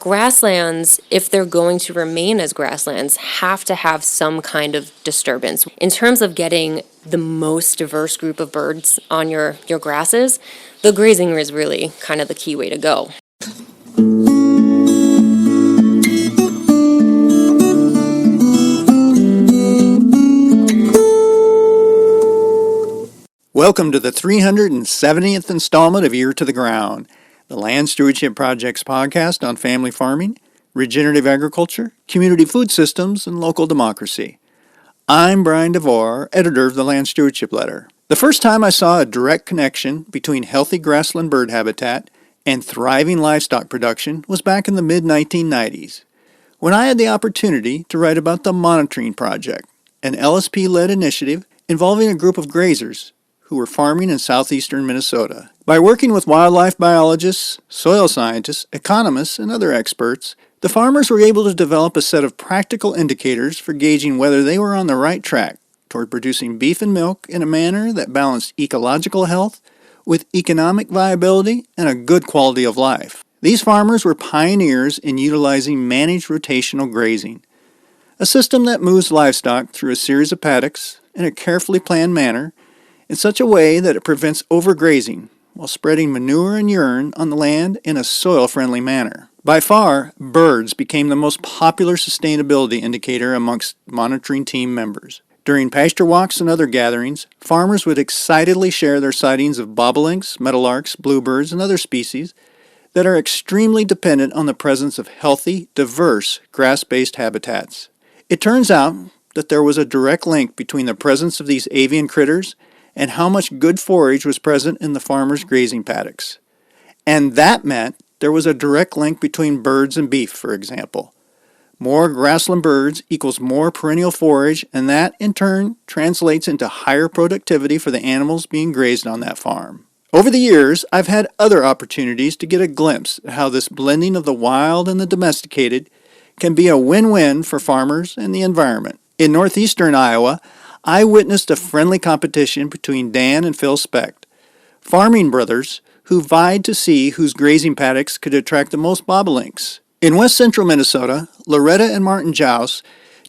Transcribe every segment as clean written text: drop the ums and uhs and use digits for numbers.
Grasslands, if they're going to remain as grasslands, have to have some kind of disturbance. In terms of getting the most diverse group of birds on your grasses, the grazing is really kind of the key way to go. Welcome to the 370th installment of Ear to the Ground, the Land Stewardship Project's podcast on family farming, regenerative agriculture, community food systems, and local democracy. I'm Brian DeVore, editor of the Land Stewardship Letter. The first time I saw a direct connection between healthy grassland bird habitat and thriving livestock production was back in the mid-1990s, when I had the opportunity to write about the Monitoring Project, an LSP-led initiative involving a group of grazers who were farming in southeastern Minnesota. By working with wildlife biologists, soil scientists, economists, and other experts, the farmers were able to develop a set of practical indicators for gauging whether they were on the right track toward producing beef and milk in a manner that balanced ecological health with economic viability and a good quality of life. These farmers were pioneers in utilizing managed rotational grazing, a system that moves livestock through a series of paddocks in a carefully planned manner in such a way that it prevents overgrazing while spreading manure and urine on the land in a soil-friendly manner. By far, birds became the most popular sustainability indicator amongst monitoring team members. During pasture walks and other gatherings, farmers would excitedly share their sightings of bobolinks, meadowlarks, bluebirds, and other species that are extremely dependent on the presence of healthy, diverse, grass-based habitats. It turns out that there was a direct link between the presence of these avian critters and how much good forage was present in the farmers' grazing paddocks. And that meant there was a direct link between birds and beef, for example. More grassland birds equals more perennial forage, and that, in turn, translates into higher productivity for the animals being grazed on that farm. Over the years, I've had other opportunities to get a glimpse at how this blending of the wild and the domesticated can be a win-win for farmers and the environment. In northeastern Iowa, I witnessed a friendly competition between Dan and Phil Specht, farming brothers who vied to see whose grazing paddocks could attract the most bobolinks. In west central Minnesota, Loretta and Martin Jouse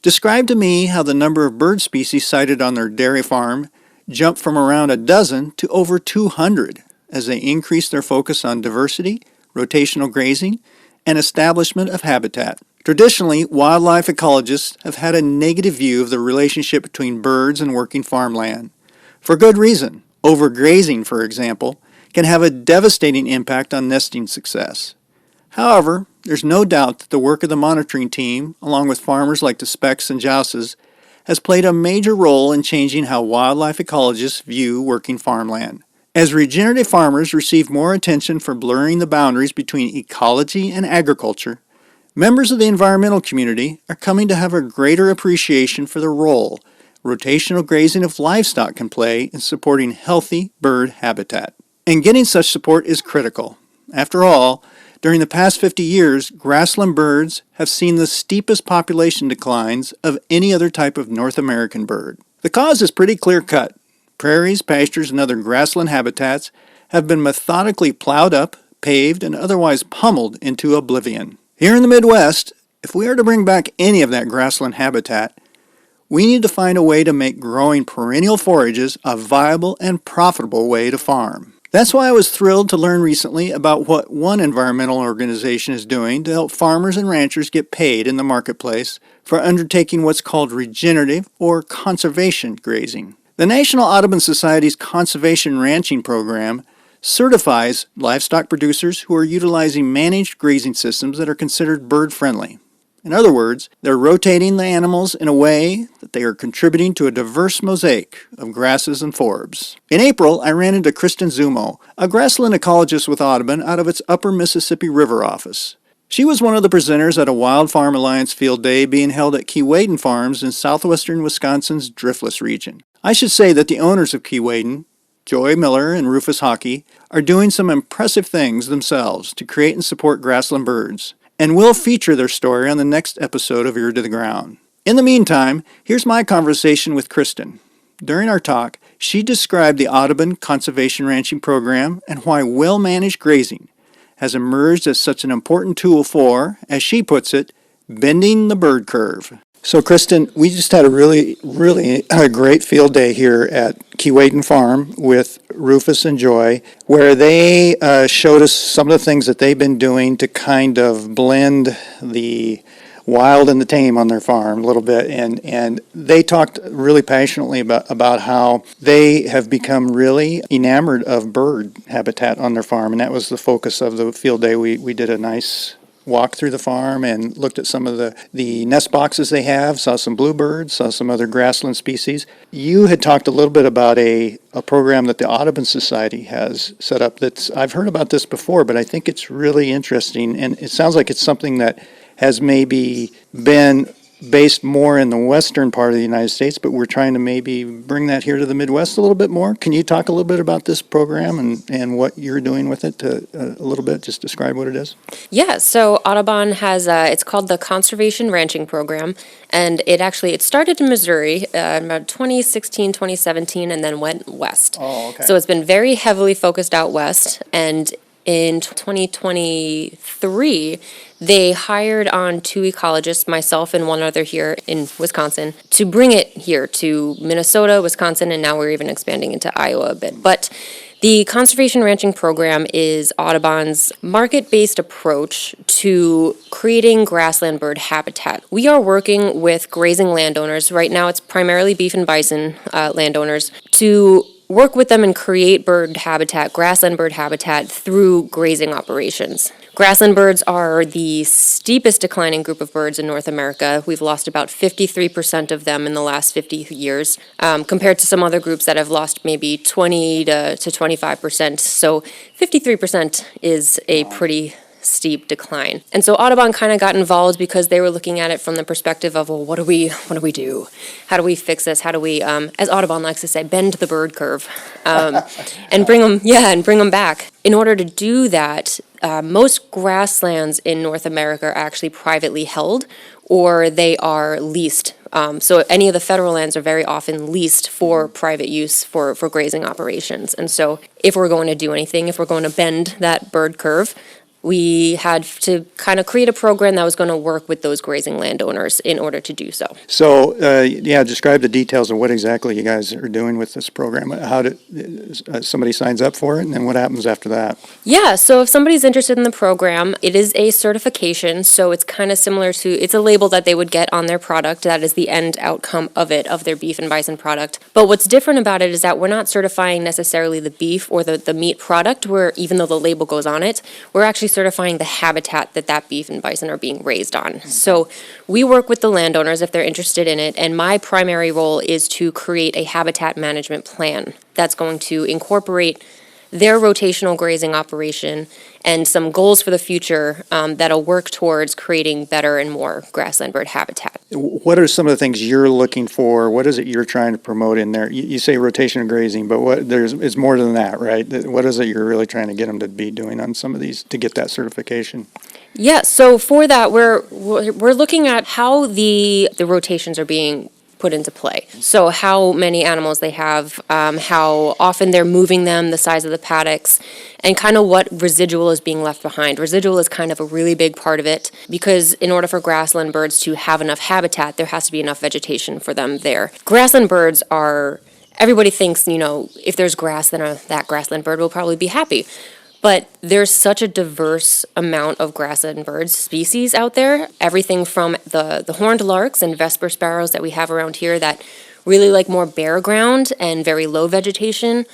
described to me how the number of bird species sighted on their dairy farm jumped from around a dozen to over 200 as they increased their focus on diversity, rotational grazing, and establishment of habitat. Traditionally, wildlife ecologists have had a negative view of the relationship between birds and working farmland. For good reason. Overgrazing, for example, can have a devastating impact on nesting success. However, there's no doubt that the work of the monitoring team, along with farmers like the Spechts and Jouses, has played a major role in changing how wildlife ecologists view working farmland. As regenerative farmers receive more attention for blurring the boundaries between ecology and agriculture, members of the environmental community are coming to have a greater appreciation for the role rotational grazing of livestock can play in supporting healthy bird habitat. And getting such support is critical. After all, during the past 50 years, grassland birds have seen the steepest population declines of any other type of North American bird. The cause is pretty clear-cut. Prairies, pastures, and other grassland habitats have been methodically plowed up, paved, and otherwise pummeled into oblivion. Here in the Midwest, if we are to bring back any of that grassland habitat, we need to find a way to make growing perennial forages a viable and profitable way to farm. That's why I was thrilled to learn recently about what one environmental organization is doing to help farmers and ranchers get paid in the marketplace for undertaking what's called regenerative or conservation grazing. The National Audubon Society's Conservation Ranching Program certifies livestock producers who are utilizing managed grazing systems that are considered bird-friendly. In other words, they're rotating the animals in a way that they are contributing to a diverse mosaic of grasses and forbs. In April, I ran into Kristen Zumo, a grassland ecologist with Audubon out of its Upper Mississippi River office. She was one of the presenters at a Wild Farm Alliance field day being held at Keewaydin Farms in southwestern Wisconsin's Driftless region. I should say that the owners of Keewaydin, Joy Miller and Rufus Hockey, are doing some impressive things themselves to create and support grassland birds, and we'll feature their story on the next episode of Ear to the Ground. In the meantime, here's my conversation with Kristen. During our talk, she described the Audubon Conservation Ranching Program and why well-managed grazing, has emerged as such an important tool for, as she puts it, bending the bird curve. So, Kristen, we just had a really great field day here at Keewatin Farm with Rufus and Joy, where they showed us some of the things that they've been doing to kind of blend the wild and the tame on their farm a little bit, and they talked really passionately about how they have become really enamored of bird habitat on their farm, and that was the focus of the field day. We did a nice walk through the farm and looked at some of the nest boxes they have, saw some bluebirds, saw some other grassland species. You had talked a little bit about a program that the Audubon Society has set up. I've heard about this before, but I think it's really interesting, and it sounds like it's something that has maybe been based more in the western part of the United States, but we're trying to maybe bring that here to the Midwest a little bit more. Can you talk a little bit about this program and what you're doing with it a little bit? Just describe what it is. Yeah, so Audubon has, it's called the Conservation Ranching Program, and it started in Missouri about 2016, 2017, and then went west. Oh, okay. So it's been very heavily focused out west, and in 2023, they hired on 2 ecologists, myself and one other here in Wisconsin, to bring it here to Minnesota, Wisconsin, and now we're even expanding into Iowa a bit. But the Conservation Ranching Program is Audubon's market-based approach to creating grassland bird habitat. We are working with grazing landowners. Right now, it's primarily beef and bison landowners to work with them and create bird habitat, grassland bird habitat, through grazing operations. Grassland birds are the steepest declining group of birds in North America. We've lost about 53% of them in the last 50 years, compared to some other groups that have lost maybe 20 to 25%. So 53% is a pretty steep decline. And so Audubon kind of got involved because they were looking at it from the perspective of, well, what do we do? How do we fix this? How do we, as Audubon likes to say, bend the bird curve, and bring them back. In order to do that, most grasslands in North America are actually privately held, or they are leased. So any of the federal lands are very often leased for private use for grazing operations. And so if we're going to do anything, if we're going to bend that bird curve, we had to kind of create a program that was going to work with those grazing landowners in order to do so. So, describe the details of what exactly you guys are doing with this program. How somebody signs up for it, and then what happens after that? Yeah, so if somebody's interested in the program, it is a certification, so it's kind of similar to, it's a label that they would get on their product. That is the end outcome of it, of their beef and bison product. But what's different about it is that we're not certifying necessarily the beef or the meat product, where even though the label goes on it, we're actually certifying the habitat that beef and bison are being raised on. So we work with the landowners if they're interested in it, and my primary role is to create a habitat management plan that's going to incorporate their rotational grazing operation and some goals for the future that'll work towards creating better and more grassland bird habitat. What are some of the things you're looking for? What is it you're trying to promote in there? You say rotational grazing, but it's more than that, right? What is it you're really trying to get them to be doing on some of these to get that certification? Yeah, so for that, we're looking at how the rotations are being put into play. So how many animals they have, how often they're moving them, the size of the paddocks, and kind of what residual is being left behind. Residual is kind of a really big part of it, because in order for grassland birds to have enough habitat, there has to be enough vegetation for them there. Grassland birds are, everybody thinks, if there's grass, then that grassland bird will probably be happy. But there's such a diverse amount of grassland bird species out there. Everything from the horned larks and vesper sparrows that we have around here that really like more bare ground and very low vegetation,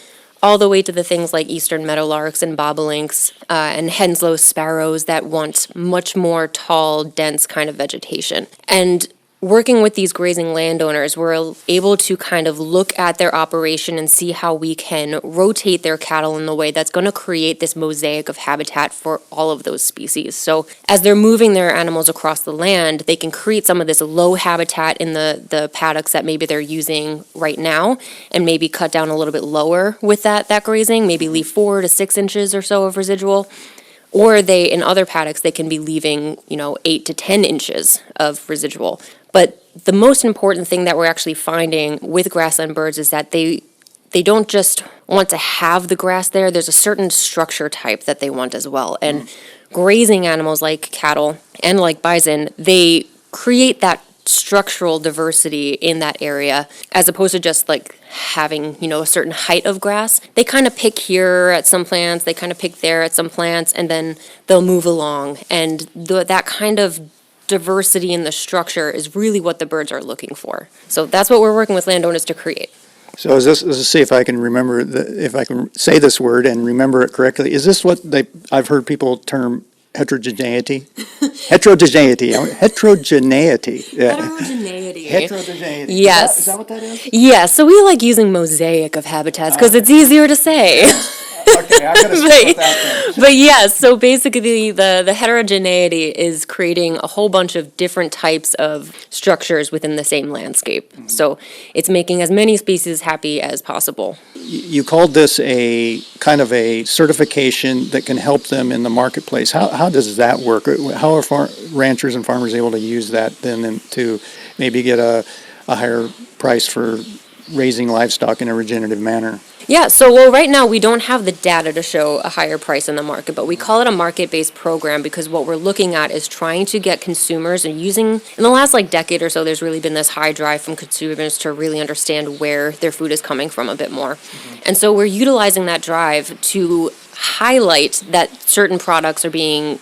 all the way to the things like eastern meadowlarks and bobolinks and Henslow sparrows that want much more tall, dense kind of vegetation. And working with these grazing landowners, we're able to kind of look at their operation and see how we can rotate their cattle in the way that's going to create this mosaic of habitat for all of those species. So as they're moving their animals across the land, they can create some of this low habitat in the paddocks that maybe they're using right now, and maybe cut down a little bit lower with that grazing, maybe leave 4 to 6 inches or so of residual. Or in other paddocks, they can be leaving, 8 to 10 inches of residual. But the most important thing that we're actually finding with grassland birds is that they they don't just want to have the grass there, there's a certain structure type that they want as well. And grazing animals like cattle and like bison, they create that structural diversity in that area as opposed to just like having, a certain height of grass. They kind of pick here at some plants, they kind of pick there at some plants, and then they'll move along. And that kind of diversity in the structure is really what the birds are looking for. So that's what we're working with landowners to create. So let's see if I can remember, if I can say this word and remember it correctly. Is this what I've heard people term heterogeneity? Heterogeneity. Yeah. Heterogeneity. Heterogeneity. Yes. Is that what that is? Yeah, so we like using mosaic of habitats because it's easier to say. Okay, I gotta stick with that then. But yes, so basically the heterogeneity is creating a whole bunch of different types of structures within the same landscape. So it's making as many species happy as possible. You called this a kind of a certification that can help them in the marketplace. How does that work? How are ranchers and farmers able to use that then to maybe get a higher price for raising livestock in a regenerative manner? Yeah, so right now we don't have the data to show a higher price in the market, but we call it a market-based program because what we're looking at is trying to get consumers and in the last decade or so, there's really been this high drive from consumers to really understand where their food is coming from a bit more. And so we're utilizing that drive to highlight that certain products are being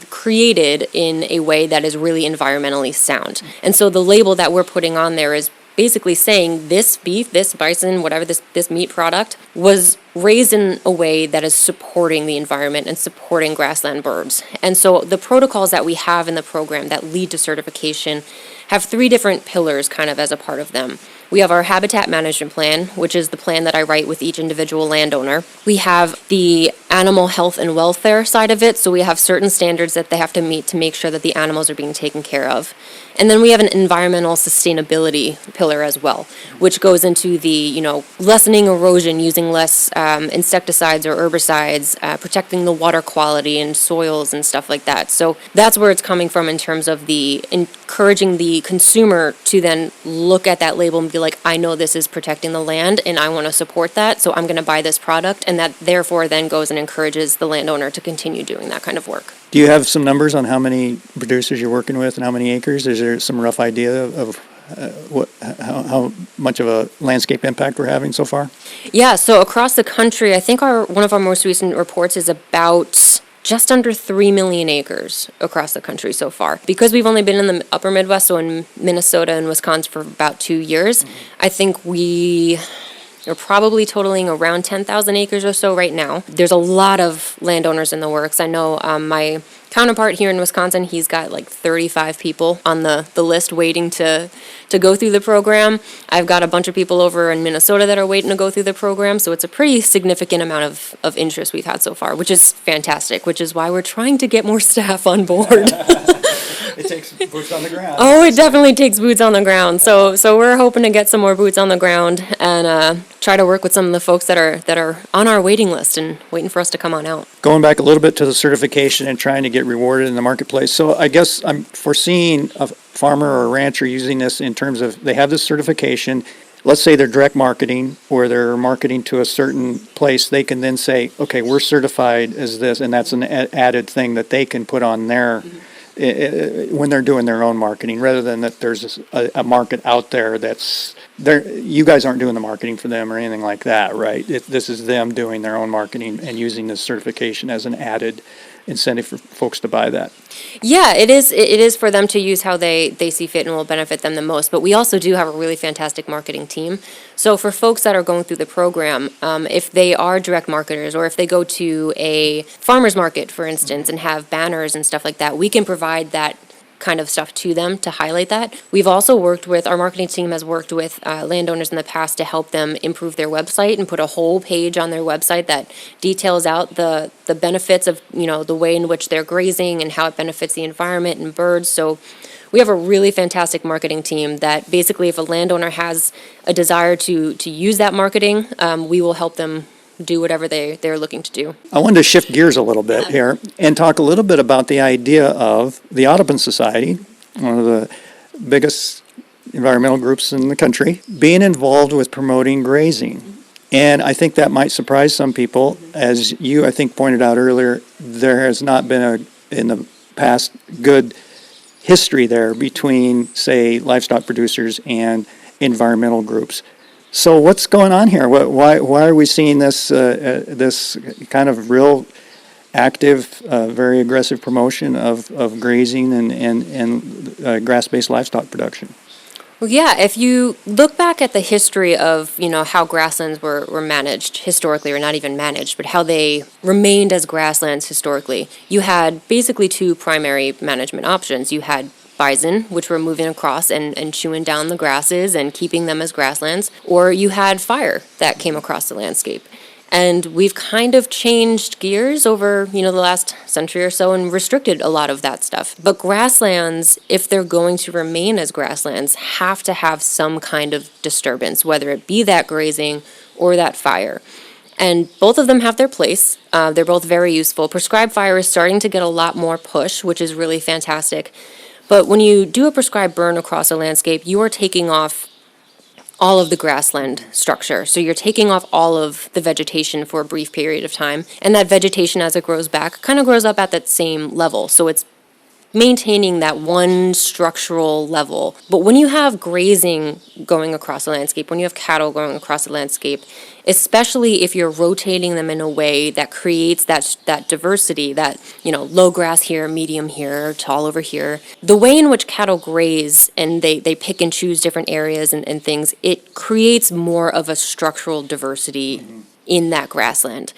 created in a way that is really environmentally sound. And so the label that we're putting on there is basically saying this beef, this bison, whatever this meat product was raised in a way that is supporting the environment and supporting grassland birds. And so the protocols that we have in the program that lead to certification have 3 different pillars kind of as a part of them. We have our habitat management plan, which is the plan that I write with each individual landowner. We have the animal health and welfare side of it, so we have certain standards that they have to meet to make sure that the animals are being taken care of. And then we have an environmental sustainability pillar as well, which goes into the, lessening erosion, using less insecticides or herbicides, protecting the water quality and soils and stuff like that. So that's where it's coming from in terms of the encouraging the consumer to then look at that label and be like, I know this is protecting the land and I want to support that, so I'm going to buy this product. And that therefore then goes and encourages the landowner to continue doing that kind of work. Do you have some numbers on how many producers you're working with and how many acres? Is there some rough idea of how much of a landscape impact we're having so far? Yeah, so across the country, I think one of our most recent reports is about just under 3 million acres across the country so far. Because we've only been in the upper Midwest, so in Minnesota and Wisconsin for about 2 years, I think we are probably totaling around 10,000 acres or so right now. There's a lot of landowners in the works. I know my counterpart here in Wisconsin, he's got 35 people on the list waiting to go through the program. I've got a bunch of people over in Minnesota that are waiting to go through the program, so it's a pretty significant amount of interest we've had so far, which is fantastic, which is why we're trying to get more staff on board. It takes boots on the ground. Oh, it definitely takes boots on the ground. So we're hoping to get some more boots on the ground and try to work with some of the folks that are on our waiting list and waiting for us to come on out. Going back a little bit to the certification and trying to get rewarded in the marketplace. So I guess I'm foreseeing a farmer or a rancher using this in terms of they have this certification. Let's say they're direct marketing or they're marketing to a certain place. They can then say, okay, we're certified as this, and that's an added thing that they can put on their when they're doing their own marketing, rather than that there's a market out there that's there. You guys aren't doing the marketing for them or anything like that, right? This is them doing their own marketing and using this certification as an added incentive for folks to buy that. Yeah, it is for them to use how they see fit and will benefit them the most. But we also do have a really fantastic marketing team. So for folks that are going through the program, if they are direct marketers or if they go to a farmer's market, for instance, and have banners and stuff like that, we can provide that kind of stuff to them to highlight that. We've also our marketing team has worked with landowners in the past to help them improve their website and put a whole page on their website that details out the benefits of, the way in which they're grazing and how it benefits the environment and birds. So we have a really fantastic marketing team that basically if a landowner has a desire to use that marketing, we will help them do whatever they're looking to do. I wanted to shift gears a little bit here and talk a little bit about the idea of the Audubon Society, one of the biggest environmental groups in the country, being involved with promoting grazing. And I think that might surprise some people. As you, I think, pointed out earlier, there has not been in the past, good history there between, say, livestock producers and environmental groups. So what's going on here? Why are we seeing this kind of real active, very aggressive promotion of grazing and grass-based livestock production? Well, yeah, if you look back at the history of, how grasslands were managed historically, or not even managed, but how they remained as grasslands historically, you had basically two primary management options. You had bison, which were moving across and chewing down the grasses and keeping them as grasslands, or you had fire that came across the landscape. And we've kind of changed gears over, the last century or so and restricted a lot of that stuff. But grasslands, if they're going to remain as grasslands, have to have some kind of disturbance, whether it be that grazing or that fire. And both of them have their place. They're both very useful. Prescribed fire is starting to get a lot more push, which is really fantastic. But when you do a prescribed burn across a landscape, you are taking off all of the grassland structure. So you're taking off all of the vegetation for a brief period of time. And that vegetation, as it grows back, kind of grows up at that same level. So it's maintaining that one structural level. But when you have grazing going across the landscape, when you have cattle going across the landscape, especially if you're rotating them in a way that creates that diversity, that, low grass here, medium here, tall over here, the way in which cattle graze and they pick and choose different areas and things, it creates more of a structural diversity in that grassland.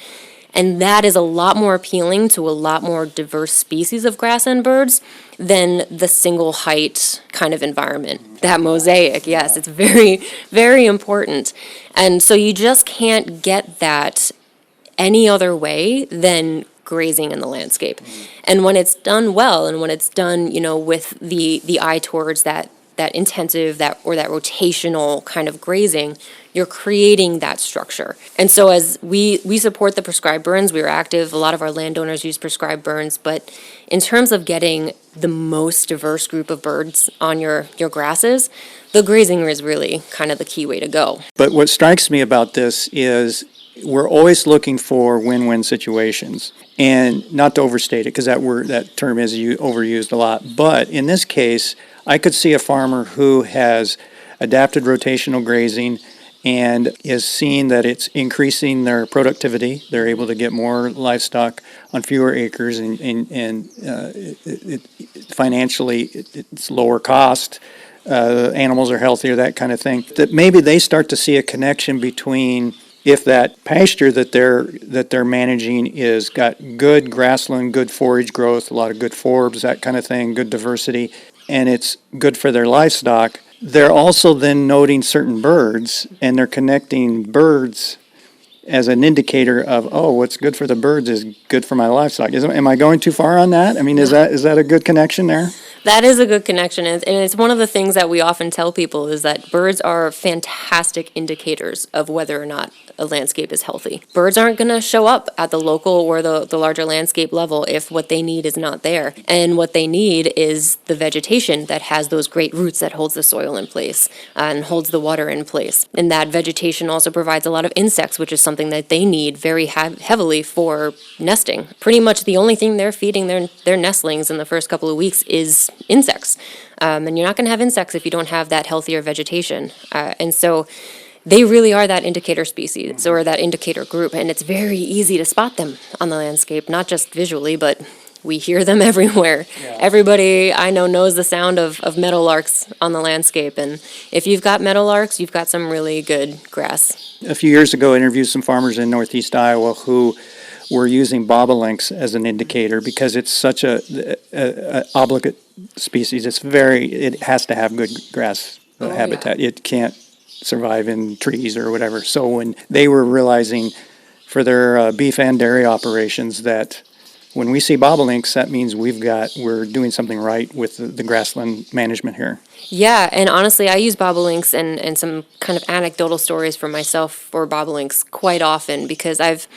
And that is a lot more appealing to a lot more diverse species of grassland birds than the single height kind of environment. That mosaic, yes, it's very, very important. And so you just can't get that any other way than grazing in the landscape. And when it's done well, and when it's done, with the eye towards that intensive, that rotational kind of grazing, you're creating that structure. And so as we support the prescribed burns, we are active. A lot of our landowners use prescribed burns, but in terms of getting the most diverse group of birds on your grasses, the grazing is really kind of the key way to go. But what strikes me about this is we're always looking for win-win situations, and not to overstate it, because that term is overused a lot. But in this case, I could see a farmer who has adapted rotational grazing and is seeing that it's increasing their productivity. They're able to get more livestock on fewer acres, and financially it's lower cost. Animals are healthier, that kind of thing. That maybe they start to see a connection between, if that pasture that they're managing is got good grassland, good forage growth, a lot of good forbs, that kind of thing, good diversity, and it's good for their livestock. They're also then noting certain birds, and they're connecting birds as an indicator of, what's good for the birds is good for my livestock. Am I going too far on that? I mean, is that a good connection there? That is a good connection, and it's one of the things that we often tell people is that birds are fantastic indicators of whether or not a landscape is healthy. Birds aren't going to show up at the local or the larger landscape level if what they need is not there. And what they need is the vegetation that has those great roots that holds the soil in place and holds the water in place. And that vegetation also provides a lot of insects, which is something that they need very heavily for nesting. Pretty much the only thing they're feeding their nestlings in the first couple of weeks is insects. And you're not going to have insects if you don't have that healthier vegetation. And so they really are that indicator species or that indicator group, and it's very easy to spot them on the landscape, not just visually, but we hear them everywhere. Yeah. Everybody I know knows the sound of meadowlarks on the landscape, and if you've got meadowlarks, you've got some really good grass. A few years ago, I interviewed some farmers in northeast Iowa who were using bobolinks as an indicator because it's such a obligate species. It has to have good grass habitat. Yeah. It can't survive in trees or whatever. So when they were realizing for their beef and dairy operations that when we see bobolinks, that means we're doing something right with the grassland management here. Yeah, and honestly, I use bobolinks and some kind of anecdotal stories for myself for bobolinks quite often because I've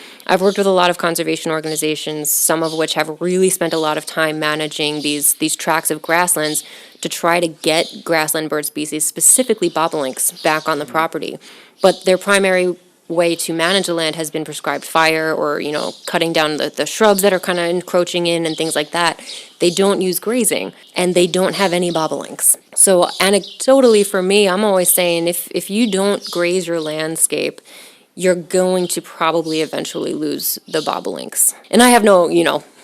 worked with a lot of conservation organizations, some of which have really spent a lot of time managing these tracts of grasslands to try to get grassland bird species, specifically bobolinks, back on the property. But their primary way to manage the land has been prescribed fire or, cutting down the shrubs that are kind of encroaching in and things like that. They don't use grazing, and they don't have any bobolinks. So anecdotally for me, I'm always saying if you don't graze your landscape, you're going to probably eventually lose the bobolinks. And I have no,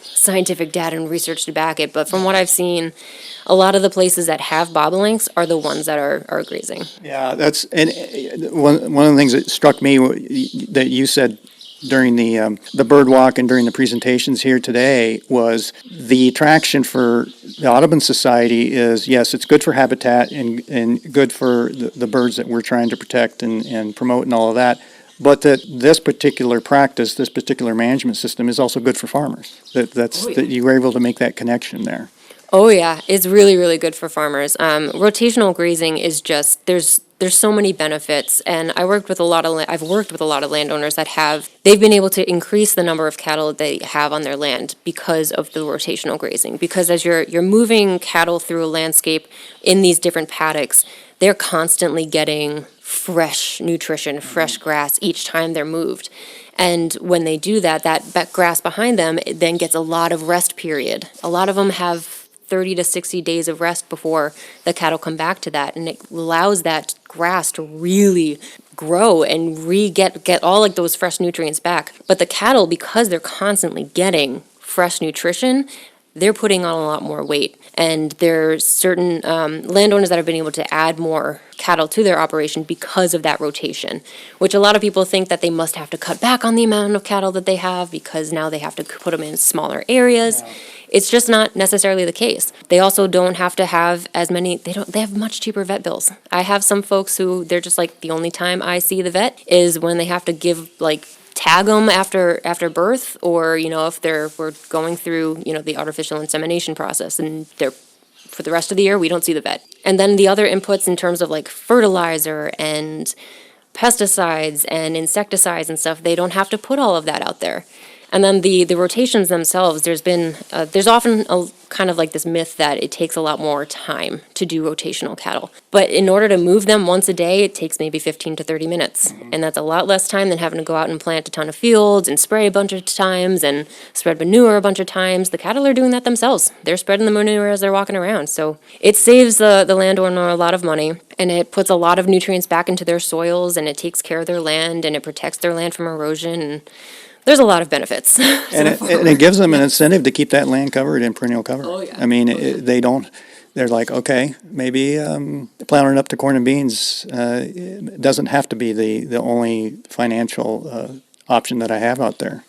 scientific data and research to back it, but from what I've seen, a lot of the places that have bobolinks are the ones that are grazing. Yeah, one of the things that struck me that you said during the bird walk and during the presentations here today was the attraction for the Audubon Society is, yes, it's good for habitat and good for the birds that we're trying to protect and promote and all of that. But that this particular practice, this particular management system is also good for farmers. That you were able to make that connection there. Oh yeah, it's really, really good for farmers. Rotational grazing is just, there's so many benefits, and I've worked with a lot of landowners they've been able to increase the number of cattle that they have on their land because of the rotational grazing. Because as you're moving cattle through a landscape in these different paddocks, they're constantly getting fresh nutrition, fresh grass each time they're moved. And when they do that, that grass behind them then gets a lot of rest period. A lot of them have 30 to 60 days of rest before the cattle come back to that, and it allows that grass to really grow and get all like those fresh nutrients back. But the cattle, because they're constantly getting fresh nutrition, they're putting on a lot more weight. And there's certain landowners that have been able to add more cattle to their operation because of that rotation, which a lot of people think that they must have to cut back on the amount of cattle that they have because now they have to put them in smaller areas. Yeah. It's just not necessarily the case. They also don't have to have as many, they have much cheaper vet bills. I have some folks who they're just like, the only time I see the vet is when they have to tag them after birth, or if we're going through the artificial insemination process, and they're for the rest of the year we don't see the vet. And then the other inputs in terms of like fertilizer and pesticides and insecticides and stuff, they don't have to put all of that out there. And then the rotations themselves, there's often a kind of like this myth that it takes a lot more time to do rotational cattle. But in order to move them once a day, it takes maybe 15 to 30 minutes. And that's a lot less time than having to go out and plant a ton of fields and spray a bunch of times and spread manure a bunch of times. The cattle are doing that themselves. They're spreading the manure as they're walking around. So it saves the landowner a lot of money, and it puts a lot of nutrients back into their soils, and it takes care of their land, and it protects their land from erosion, and there's a lot of benefits. And it gives them an incentive to keep that land covered in perennial cover. Oh, yeah. I mean, they're like, okay, maybe plowing up to corn and beans doesn't have to be the only financial option that I have out there.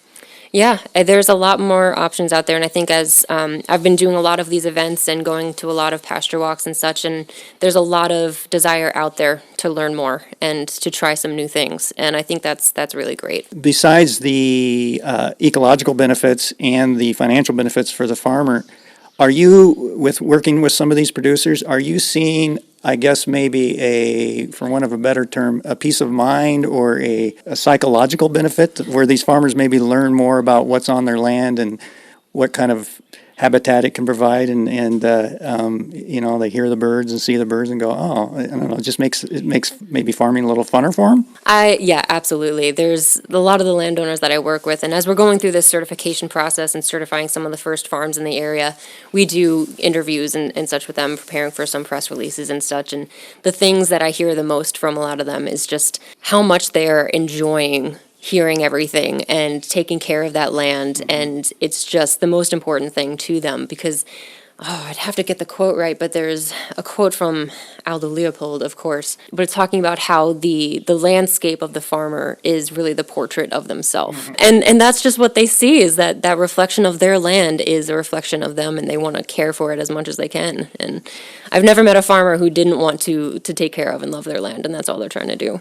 Yeah, there's a lot more options out there, and I think as I've been doing a lot of these events and going to a lot of pasture walks and such, and there's a lot of desire out there to learn more and to try some new things, and I think that's really great. Besides the ecological benefits and the financial benefits for the farmer, are you, with working with some of these producers, are you seeing, I guess maybe for want of a better term, a peace of mind or a psychological benefit where these farmers maybe learn more about what's on their land and what kind of habitat it can provide, and they hear the birds and see the birds and go, oh, I don't know, it makes maybe farming a little funner for them? Yeah, absolutely. There's a lot of the landowners that I work with, and as we're going through this certification process and certifying some of the first farms in the area, we do interviews and such with them, preparing for some press releases and such, and the things that I hear the most from a lot of them is just how much they're enjoying hearing everything and taking care of that land, and it's just the most important thing to them because, I'd have to get the quote right, but there's a quote from Aldo Leopold, of course, but it's talking about how the landscape of the farmer is really the portrait of themselves. Mm-hmm. And that's just what they see, is that reflection of their land is a reflection of them, and they want to care for it as much as they can. And I've never met a farmer who didn't want to take care of and love their land, and that's all they're trying to do.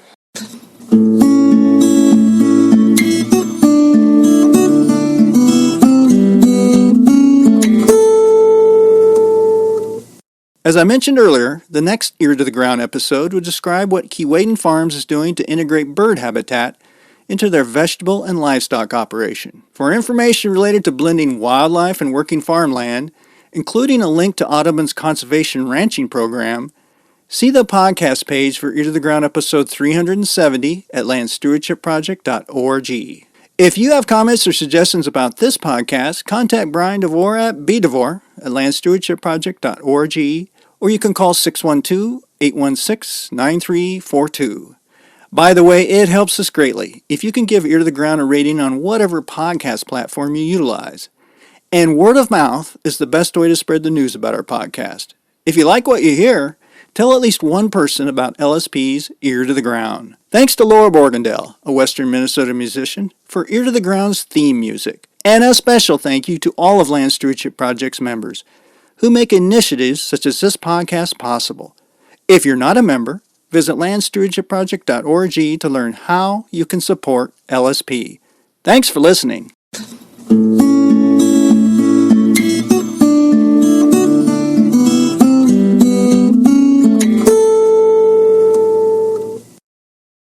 As I mentioned earlier, the next Ear to the Ground episode would describe what Keewaydin Farms is doing to integrate bird habitat into their vegetable and livestock operation. For information related to blending wildlife and working farmland, including a link to Audubon's conservation ranching program, See the podcast page for Ear to the Ground episode 370 at landstewardshipproject.org. If you have comments or suggestions about this podcast, contact Brian DeVore at bdevore@landstewardshipproject.org, or you can call 612-816-9342. By the way, it helps us greatly if you can give Ear to the Ground a rating on whatever podcast platform you utilize. And word of mouth is the best way to spread the news about our podcast. If you like what you hear, tell at least one person about LSP's Ear to the Ground. Thanks to Laura Borgendale, a Western Minnesota musician, for Ear to the Ground's theme music. And a special thank you to all of Land Stewardship Project's members who make initiatives such as this podcast possible. If you're not a member, visit landstewardshipproject.org to learn how you can support LSP. Thanks for listening.